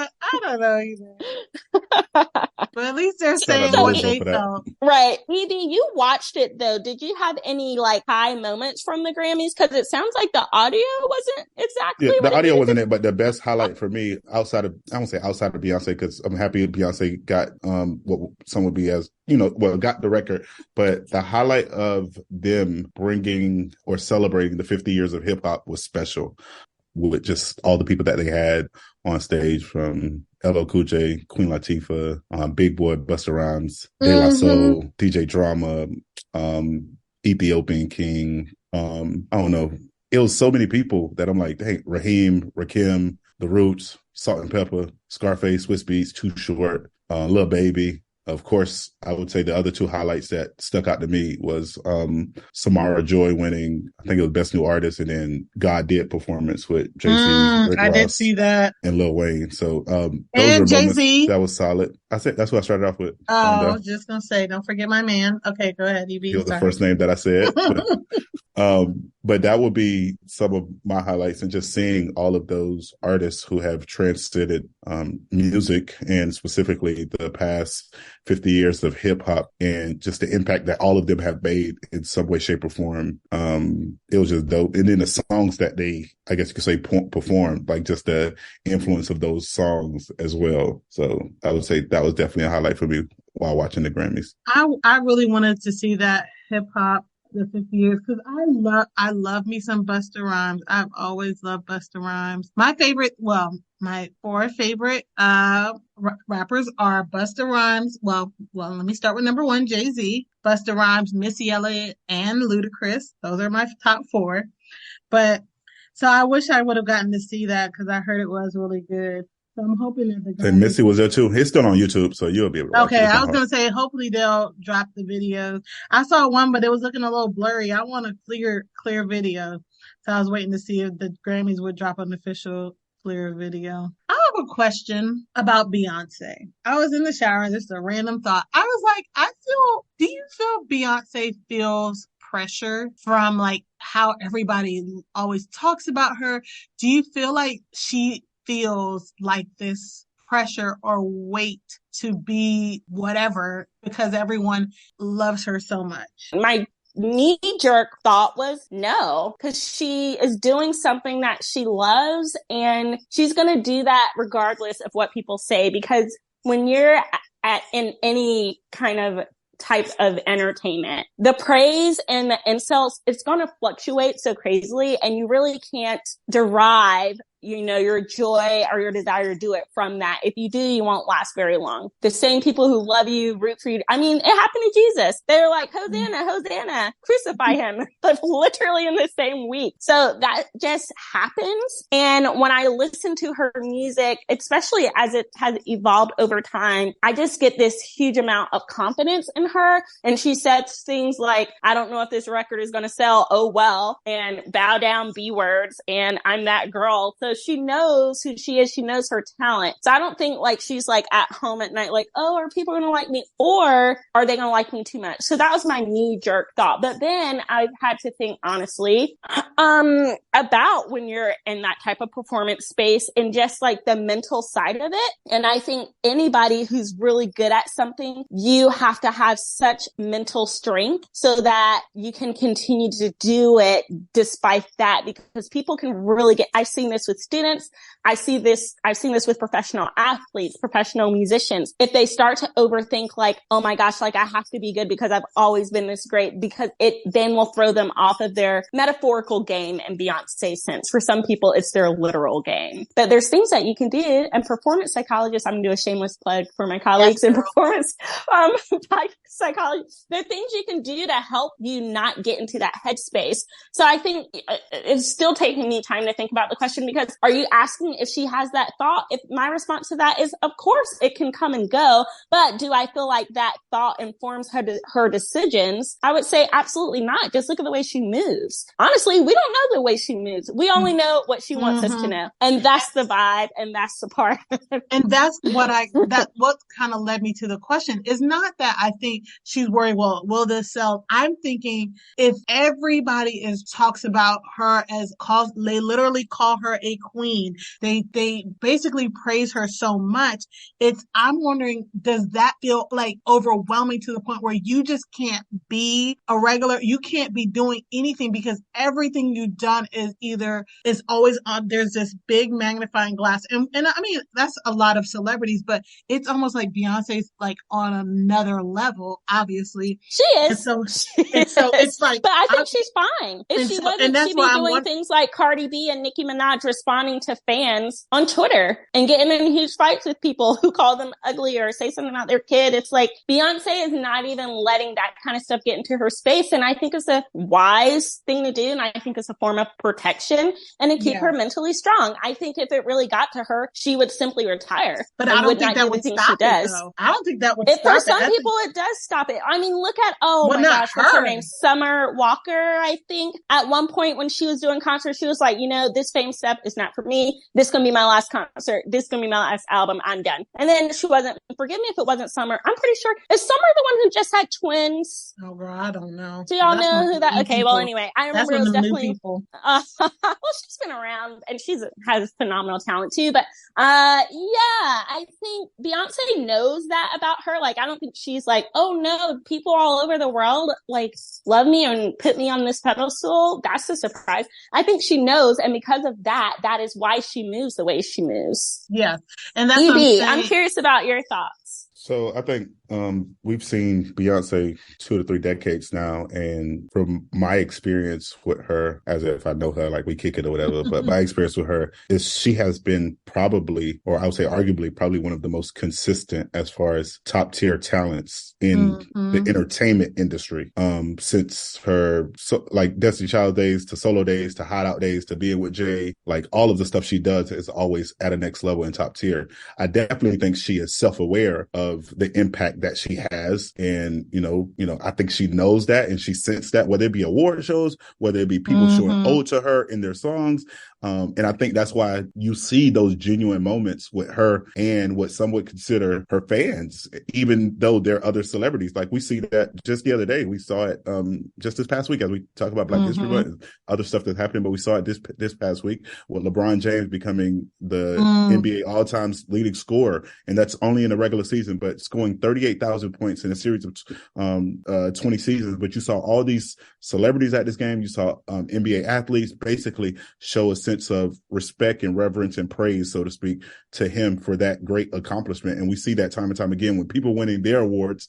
Speaker 3: know either. But At least they're
Speaker 2: Shout out
Speaker 3: saying
Speaker 2: to
Speaker 3: what
Speaker 2: Lizzo
Speaker 3: they
Speaker 2: for that.
Speaker 3: felt.
Speaker 4: Right. Evie, you watched it though. Did you have any like high moments from the Grammys? Because it sounds like the audio wasn't exactly
Speaker 2: Yeah, the
Speaker 4: what it
Speaker 2: audio
Speaker 4: needed
Speaker 2: wasn't
Speaker 4: to
Speaker 2: it, but the best highlight for me outside of, I won't say outside of Beyonce, because I'm happy Beyonce got what some would be as, got the record, but the highlight of them bringing or celebrating the 50 years of hip hop was special, with just all the people that they had on stage, from LL Cool J, Queen Latifah, Big Boy, Busta Rhymes, De La Soul, DJ Drama, Ethiopian King. I don't know. It was so many people that I'm like, hey, Raheem, Rakim, The Roots, Salt and Pepper, Scarface, Swiss Beats, Too Short, Lil Baby. Of course, I would say the other two highlights that stuck out to me was Samara Joy winning, I think it was Best New Artist, and then God Did performance with Jay-Z, Rick
Speaker 3: I
Speaker 2: Ross,
Speaker 3: did see that.
Speaker 2: and Lil Wayne. So those
Speaker 3: And
Speaker 2: were
Speaker 3: Jay-Z.
Speaker 2: moments that was solid. I said that's what I started off with.
Speaker 3: Oh, I was just gonna say, don't forget my man. Okay, go ahead, EB.
Speaker 2: He was the first name that I said. But that would be some of my highlights, and just seeing all of those artists who have transcended music, and specifically the past 50 years of hip hop, and just the impact that all of them have made in some way, shape, or form. It was just dope. And then the songs that they, I guess you could say, performed, like just the influence of those songs as well. So I would say that was definitely a highlight for me while watching the Grammys.
Speaker 3: I really wanted to see that hip hop, the 50 years, because I love me some Busta Rhymes. I've always loved Busta Rhymes. My four favorite rappers are Busta Rhymes. Well, let me start with number one, Jay-Z, Busta Rhymes, Missy Elliott, and Ludacris. Those are my top four. But so I wish I would have gotten to see that, because I heard it was really good. So I'm hoping that the
Speaker 2: And Missy was there too. It's still on YouTube, so you'll be able to watch it.
Speaker 3: Okay, I was going to say, hopefully they'll drop the videos. I saw one, but it was looking a little blurry. I want a clear video. So I was waiting to see if the Grammys would drop an official clear video. I have a question about Beyonce. I was in the shower, just a random thought. I was like, do you feel Beyonce feels pressure from like how everybody always talks about her? Do you feel like she feels like this pressure or weight to be whatever because everyone loves her so much?
Speaker 4: My knee-jerk thought was no, because she is doing something that she loves, and she's going to do that regardless of what people say, because when you're in any kind of type of entertainment, the praise and the insults, it's going to fluctuate so crazily, and you really can't derive your joy or your desire to do it from that. If you do, you won't last very long. The same people who love you, root for you. I mean, it happened to Jesus. They're like, Hosanna, Hosanna, crucify him, but literally in the same week. So that just happens. And when I listen to her music, especially as it has evolved over time, I just get this huge amount of confidence in her. And she says things like, I don't know if this record is going to sell. Oh, well, and bow down B words. And I'm that girl. So she knows who she is. She knows her talent. So I don't think like she's like at home at night, like, oh, are people going to like me, or are they going to like me too much? So that was my knee jerk thought. But then I've had to think honestly, about when you're in that type of performance space and just like the mental side of it. And I think anybody who's really good at something, you have to have such mental strength so that you can continue to do it despite that, because people can really I've seen this with students. I've seen this with professional athletes, professional musicians. If they start to overthink like, oh my gosh, like I have to be good because I've always been this great, because it then will throw them off of their metaphorical game in Beyonce's sense. For some people, it's their literal game. But there's things that you can do. And performance psychologists, I'm going to do a shameless plug for my colleagues in performance psychology. There are things you can do to help you not get into that headspace. So I think it's still taking me time to think about the question, because are you asking if she has that thought? If my response to that is, of course it can come and go, but do I feel like that thought informs her decisions? I would say absolutely not. Just look at the way she moves. Honestly, we don't know the way she moves. We only know what she wants us to know. And that's the vibe, and that's the part.
Speaker 3: And that's what kind of led me to the question. Is not that I think she's worried, well, will this sell? I'm thinking if everybody talks about her they literally call her a a queen. They basically praise her so much. I'm wondering, does that feel like overwhelming to the point where you just can't be a regular, you can't be doing anything because everything you've done is always on, there's this big magnifying glass. And I mean, that's a lot of celebrities, but it's almost like Beyonce's like on another level, obviously.
Speaker 4: She
Speaker 3: And
Speaker 4: is.
Speaker 3: so it's like,
Speaker 4: but I think she's fine. If she wasn't, she'd be doing things like Cardi B and Nicki Minaj responding to fans on Twitter and getting in huge fights with people who call them ugly or say something about their kid. It's like Beyonce is not even letting that kind of stuff get into her space. And I think it's a wise thing to do. And I think it's a form of protection and to keep her mentally strong. I think if it really got to her, she would simply retire.
Speaker 3: But I don't think that would stop it, though. I don't think that would stop it.
Speaker 4: For some people, it does stop it. I mean, look at, what's her name? Summer Walker, I think. At one point when she was doing concerts, she was like, this fame stuff is not for me. This is going to be my last concert. This is going to be my last album. I'm done. And then she wasn't, forgive me if it wasn't Summer. I'm pretty sure. Is Summer the one who just had twins?
Speaker 3: Oh, girl, I don't know.
Speaker 4: Do y'all know who that? Okay, well, anyway, I remember it was definitely.
Speaker 3: Well,
Speaker 4: she's been around and has phenomenal talent too. But I think Beyonce knows that about her. Like, I don't think she's like, oh no, people all over the world like love me and put me on this pedestal. That's a surprise. I think she knows, and because of that, that is why she moves the way she moves.
Speaker 3: Yeah, and that's
Speaker 4: EB, I'm curious about your thoughts.
Speaker 2: So I think we've seen Beyonce 2 to 3 decades now, and from my experience with her, as if I know her, like we kick it or whatever, but my experience with her is she has been probably, or I would say arguably, probably one of the most consistent as far as top tier talents in the entertainment industry. Since her like Destiny Child days to solo days to Hot Out days to being with Jay, like all of the stuff she does is always at a next level and top tier. I definitely think she is self-aware of the impact that she has. And, I think she knows that and she sensed that, whether it be award shows, whether it be people showing ode to her in their songs. And I think that's why you see those genuine moments with her and what some would consider her fans, even though they're other celebrities. Like we see that just the other day. We saw it just this past week as we talk about Black History Month and other stuff that's happening. But we saw it this past week with LeBron James becoming the NBA all-time leading scorer. And that's only in the regular season, but scoring 38,000 points in a series of 20 seasons. But you saw all these celebrities at this game. You saw NBA athletes basically show a sense of respect and reverence and praise, so to speak, to him for that great accomplishment. And we see that time and time again when people winning their awards.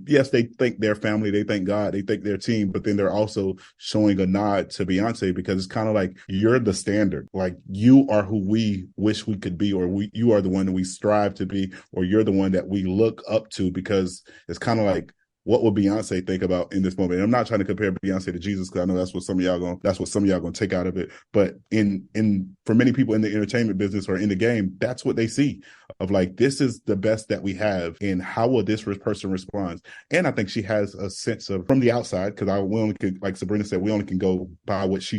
Speaker 2: Yes, they thank their family, they thank God, they thank their team, but then they're also showing a nod to Beyonce because it's kind of like you're the standard. Like you are who we wish we could be, or you are the one that we strive to be, or you're the one that we look up to, because it's kind of like, what would Beyonce think about in this moment? And I'm not trying to compare Beyonce to Jesus, because I know that's what some of y'all gonna take out of it. But for many people in the entertainment business or in the game, that's what they see of like, this is the best that we have, and how will this person respond? And I think she has a sense of, from the outside, because we only can, like Sabrina said, we only can go by what she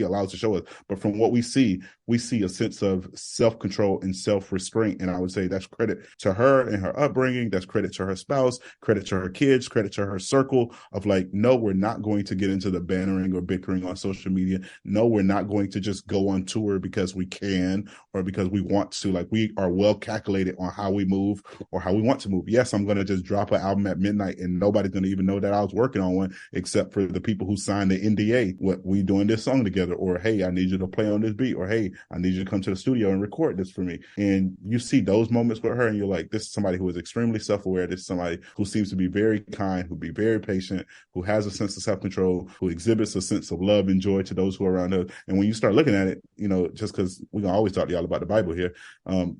Speaker 2: allows to show us. But from what we see a sense of self-control and self-restraint. And I would say that's credit to her and her upbringing. That's credit to her spouse, credit to her kids, credit to her circle of like, no, we're not going to get into the bannering or bickering on social media. No, we're not going to just go on tour because we can or because we want to. Like, we are well calculated on how we move or how we want to move. Yes, I'm going to just drop an album at midnight and nobody's going to even know that I was working on one, except for the people who signed the NDA. What, we doing this song together, or hey, I need you to play on this beat, or hey, I need you to come to the studio and record this for me. And you see those moments with her and you're like, this is somebody who is extremely self-aware. This is somebody who seems to be very kind, who be very patient, who has a sense of self-control, who exhibits a sense of love and joy to those who are around her. And when you start looking at it, just because we can always talk to y'all about the Bible here,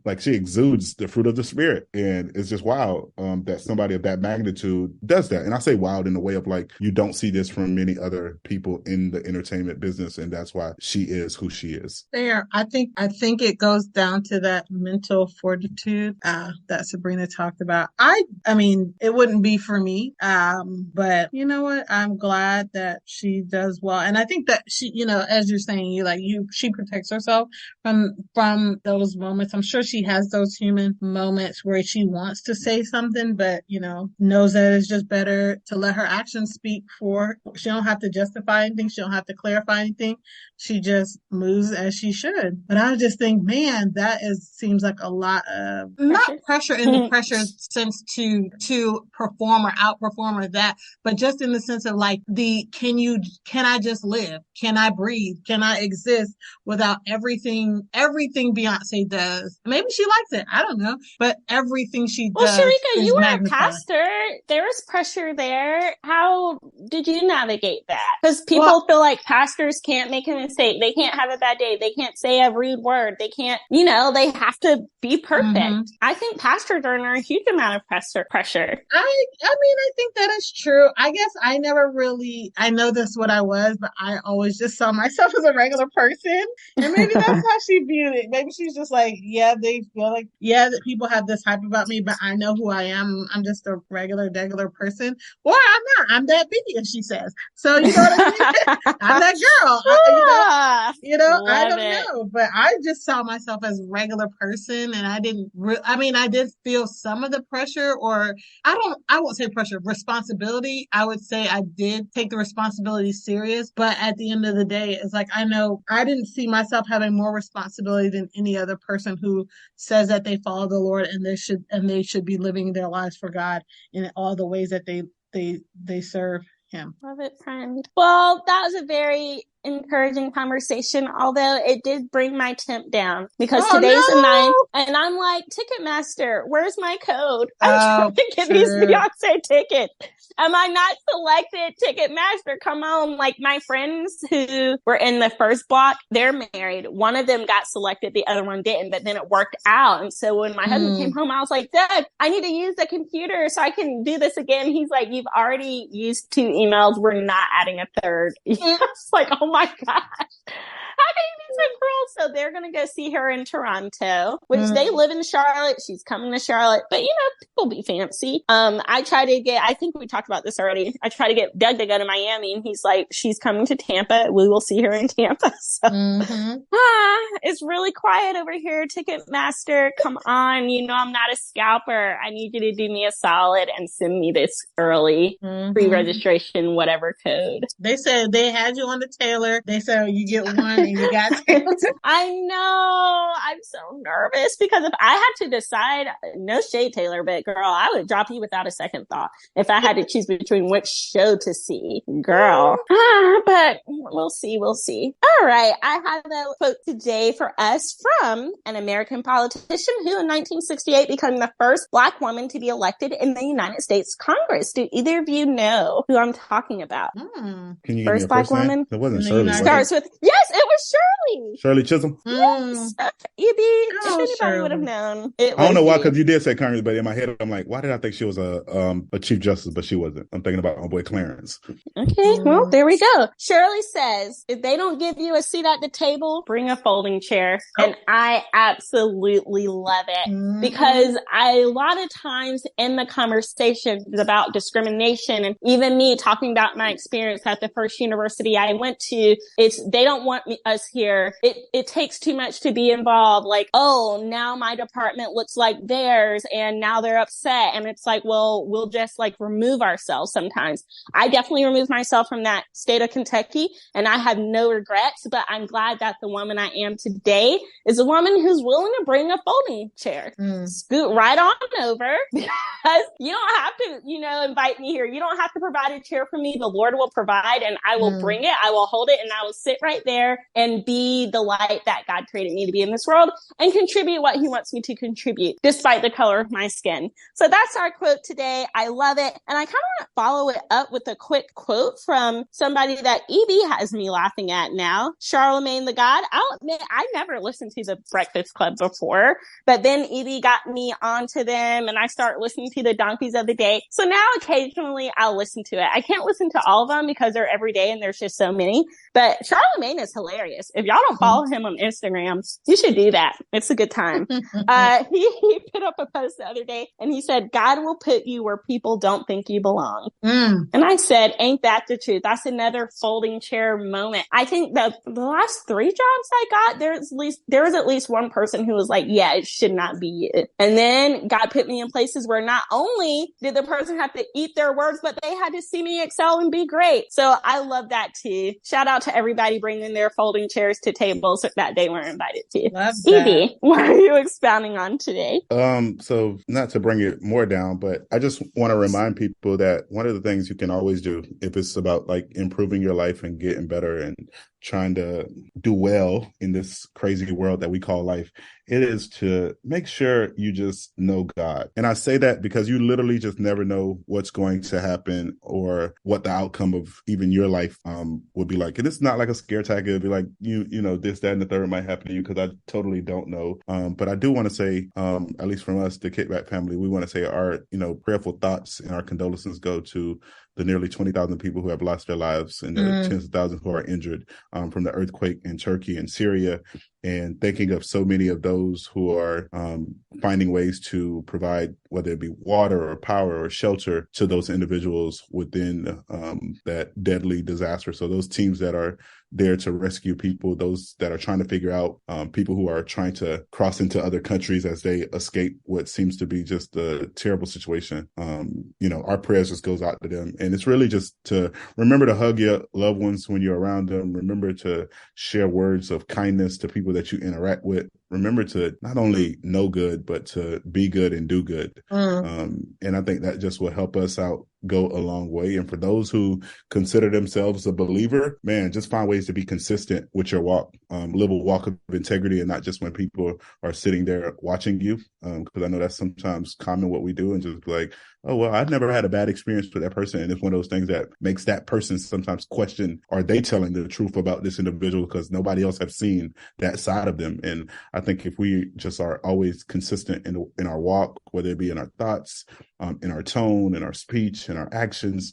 Speaker 2: like she exudes the fruit of the Spirit. And it's just wild that somebody of that magnitude does that. And I say wild in the way of like, you don't see this from many other people in the entertainment business. And that's why she is who she is.
Speaker 3: Fair. I think it goes down to that mental fortitude that Sabrina talked about. I mean, it wouldn't be for me, but you know what? I'm glad that she does well, and I think that she, as you're saying, she protects herself from those moments. I'm sure she has those human moments where she wants to say something, but, knows that it's just better to let her actions speak for. She don't have to justify anything. She don't have to clarify anything. She just moves as she should. But I just think, man, seems like a lot of, not pressure in the pressure sense to perform or outperform or that, but just in the sense of like can I just live? Can I breathe? Can I exist without everything Beyonce does? Maybe she likes it. I don't know. But everything she does.
Speaker 4: Well, Sharika, you were
Speaker 3: magnified.
Speaker 4: a pastor. There was pressure there. How did you navigate that? Because people feel like pastors can't make a mistake. They can't have a bad day. They can't say a rude word. They can't, they have to be perfect. Mm-hmm. I think pastors are under a huge amount of pressure.
Speaker 3: I think that is true. I guess I know that's what I was, but I always just saw myself as a regular person. And maybe that's how she viewed it. Maybe she's just like, yeah, they feel like, that people have this hype about me, but I know who I am. I'm just a regular person. Or I'm not. I'm that Billie, as she says. So, you know what I mean? I'm that girl. I don't know. But I just saw myself as a regular person, and I didn't I did feel some of the pressure, or I won't say pressure, responsibility. I would say I did take the responsibility serious, but at the end of the day, it's like, I know I didn't see myself having more responsibility than any other person who says that they follow the Lord and they should be living their lives for God in all the ways that they serve Him.
Speaker 4: Love it, friend. Well, that was a very encouraging conversation, although it did bring my temp down because today's the 9th, and I'm like, Ticketmaster, where's my code? I'm trying to get these Beyonce tickets. Am I not selected? Ticketmaster, come on. Like, my friends who were in the first block, they're married. One of them got selected, the other one didn't, but then it worked out. And so when my husband came home, I was like, Doug, I need to use the computer so I can do this again. He's like, you've already used 2 emails. We're not adding a third. It's like, oh my gosh. How can you be so cruel? So they're going to go see her in Toronto, which they live in Charlotte. She's coming to Charlotte, but people be fancy. I think we talked about this already. I try to get Doug to go to Miami, and he's like, she's coming to Tampa. We will see her in Tampa. So it's really quiet over here. Ticketmaster, come on. I'm not a scalper. I need you to do me a solid and send me this early pre-registration, whatever code.
Speaker 3: They said they had you on the Taylor. They said you get one and you got Taylor.
Speaker 4: I know. I'm so nervous because if I had to decide, no shade, Taylor, but girl, I would drop you without a second thought if I had to choose between which show to see, girl. But we'll see. All right. I have a quote today for us from an American politician who in 1968 became the first Black woman to be elected in the United States Congress. Do either of you know who I'm talking about?
Speaker 2: Can you
Speaker 4: first Black woman?
Speaker 2: It wasn't Shirley.
Speaker 4: Starts with, yes, it was Shirley.
Speaker 2: Shirley Chisholm?
Speaker 4: Yes. If anybody would have known.
Speaker 2: I don't know why, because you did say Congress, but in my head, I'm like, why did I think she was a Chief Justice, but she wasn't? I'm thinking about my boy Clarence.
Speaker 4: Okay, well, there we go. Shirley says, if they don't give you a seat at the table, bring a folding chair. And I absolutely love it because a lot of times in the conversations about discrimination, and even me talking about my experience at the first university I went to, they don't want us here. It takes too much to be involved. Like, oh, now my department looks like theirs and now they're upset. And it's like, well, we'll just like remove ourselves sometimes. I definitely removed myself from that state of Kentucky and I have no regrets, but I'm glad that the woman I am today is a woman who's willing to bring a folding chair. Scoot right on over because you don't have to, invite me here. You don't have to provide a chair for me. The Lord will provide and I will bring it. I will hold it and I will sit right there and be the light that God created me to be in this world and contribute what He wants me to contribute despite the color of my skin. So that's our quote today. I love it. And I kind of want to follow it up with a quick quote from somebody that EB has me laughing at now, Charlemagne the God. I'll admit, I never listened to the Breakfast Club before, but then EB got me onto them and I started listening to the Donkeys of the Day. So now occasionally I'll listen to it. I can't listen to all of them because they're every day and there's just so many, but Charlemagne is hilarious. If y'all don't follow him on Instagram, you should do that. It's a good time. He put up a post the other day and he said, God will put you where people don't think you belong. And I said, ain't that the truth? That's another folding chair moment. I think that the last 3 jobs I got, there was at least one person who was like, yeah, it should not be you. And then God put me in places where not only did the person have to eat their words, but they had to see me excel and be great. So I love that too. Shout out to everybody bringing their folding chairs to tables that they weren't invited to.
Speaker 3: Love that.
Speaker 4: Evie, what are you expounding on today?
Speaker 2: So not to bring it more down, but I just want to remind people that one of the things you can always do if it's about like improving your life and getting better and trying to do well in this crazy world that we call life, it is to make sure you just know God. And I say that because you literally just never know what's going to happen or what the outcome of even your life would be like. And it's not like a scare tactic. It'd be like, you know, this, that, and the third might happen to you, because I totally don't know. But I do want to say, at least from us, the Kickback family, we want to say our, prayerful thoughts and our condolences go to the nearly 20,000 people who have lost their lives and the tens of thousands who are injured from the earthquake in Turkey and Syria, and thinking of so many of those who are finding ways to provide, whether it be water or power or shelter, to those individuals within that deadly disaster. So those teams that are there to rescue people, those that are trying to figure out people who are trying to cross into other countries as they escape what seems to be just a terrible situation. Our prayers just goes out to them. And it's really just to remember to hug your loved ones when you're around them. Remember to share words of kindness to people that you interact with. Remember to not only know good, but to be good and do good. And I think that just will help us out go a long way. And for those who consider themselves a believer, man, just find ways to be consistent with your walk. Live a walk of integrity, and not just when people are sitting there watching you. Because I know that's sometimes common what we do, and just be like, oh, well, I've never had a bad experience with that person. And it's one of those things that makes that person sometimes question, are they telling the truth about this individual? Because nobody else has seen that side of them. And I think if we just are always consistent in our walk, whether it be in our thoughts, in our tone, in our speech, in our actions,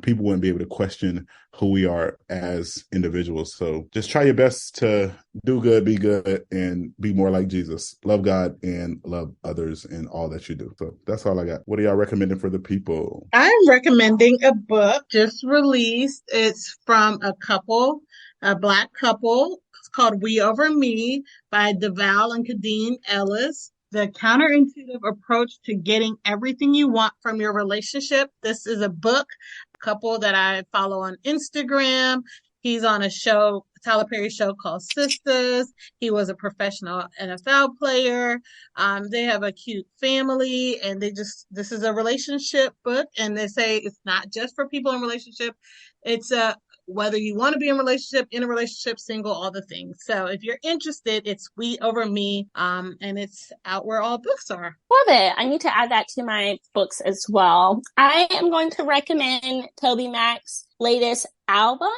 Speaker 2: people wouldn't be able to question who we are as individuals. So just try your best to do good, be good, and be more like Jesus. Love God and love others in all that you do. So that's all I got. What are y'all recommending for the people?
Speaker 3: I'm recommending a book just released. It's from a Black couple. It's called We Over Me by Deval and Kadeen Ellis. The counterintuitive approach to getting everything you want from your relationship. This is a book, couple that I follow on Instagram. He's on a show, Tyler Perry show called Sisters. He was a professional NFL player. They have a cute family, and this is a relationship book. And they say it's not just for people in relationship. It's whether you want to be in a relationship, single, all the things. So if you're interested, it's We Over Me, and it's out where all books are.
Speaker 4: Love it. I need to add that to my books as well. I am going to recommend TobyMac's latest album.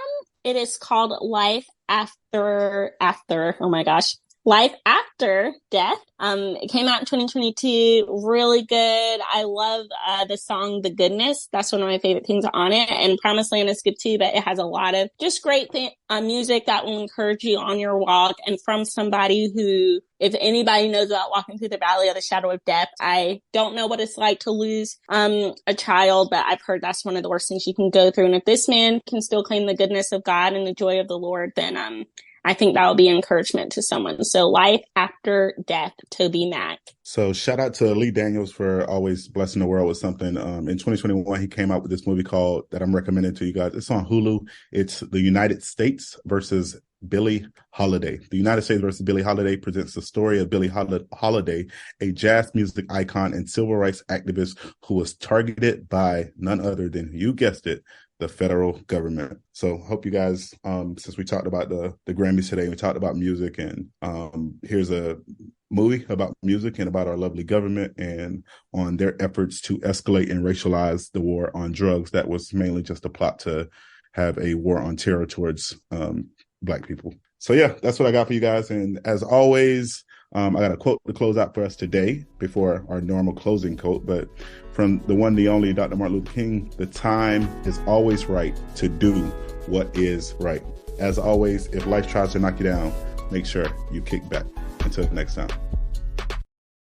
Speaker 4: It is called Life After, oh my gosh, Life After Death. It came out in 2022. Really good. I love the song The Goodness. That's one of my favorite things on it. And Promised Land is good too, but it has a lot of just great music that will encourage you on your walk. And from somebody who, if anybody knows about walking through the valley of the shadow of death, I don't know what it's like to lose a child, but I've heard that's one of the worst things you can go through. And if this man can still claim the goodness of God and the joy of the Lord, then I think that will be encouragement to someone. So Life After Death, TobyMac.
Speaker 2: So shout out to Lee Daniels for always blessing the world with something. In 2021, he came out with this movie that I'm recommending to you guys. It's on Hulu. It's The United States versus Billie Holiday. The United States versus Billie Holiday presents the story of Billie Holiday, a jazz music icon and civil rights activist who was targeted by none other than, you guessed it, the federal government. So hope you guys, since we talked about the Grammys today, we talked about music, and here's a movie about music and about our lovely government and on their efforts to escalate and racialize the war on drugs. That was mainly just a plot to have a war on terror towards Black people. So yeah, that's what I got for you guys. And as always, I got a quote to close out for us today before our normal closing quote, but from the one, the only Dr. Martin Luther King: the time is always right to do what is right. As always, if life tries to knock you down, make sure you kick back. Until next time.